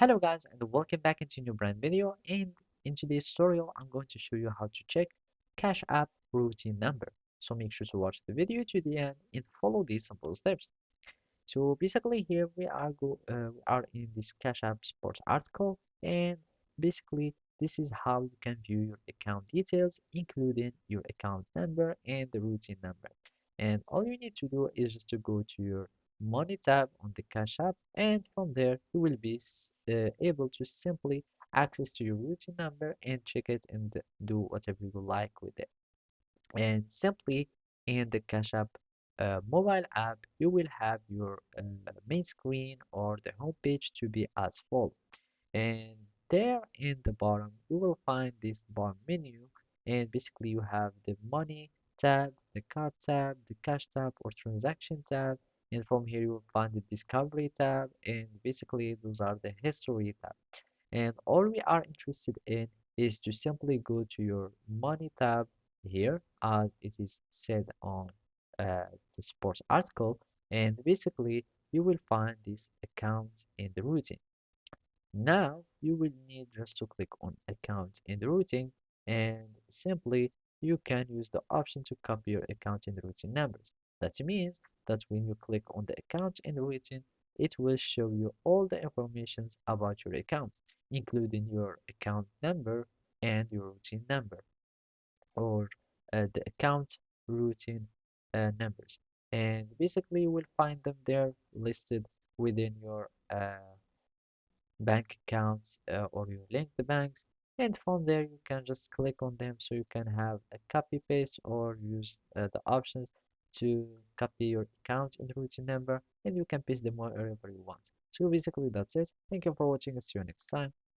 Hello guys and welcome back into a new brand video, and in today's tutorial I'm going to show you how to check Cash App routing number. So make sure to watch the video to the end and follow these simple steps. So basically here we are in this Cash App Sports article, and basically this is how you can view your account details including your account number and the routing number. And all you need to do is just to go to your Money tab on the Cash App, and from there you will be able to simply access to your routing number and check it and do whatever you like with it. And simply in the Cash App mobile app, you will have your main screen or the home page to be as follows. And there in the bottom, you will find this bar menu, and basically you have the money tab, the card tab, the cash tab or transaction tab, and from here you will find the discovery tab, and basically those are the history tab. And all we are interested in is to simply go to your money tab here as it is said on the sports article, and basically you will find this account in the routing. Now you will need just to click on account in the routing, and simply you can use the option to copy your account in the routing numbers. That means that when you click on the account in the routing, it will show you all the information about your account, including your account number and your routing number, or the account routing numbers. And basically you will find them there listed within your bank accounts, or you link the banks, and from there you can just click on them so you can have a copy paste or use the options to copy your account and routing number, and you can paste them wherever you want. So basically that's it. Thank you for watching. See you next time.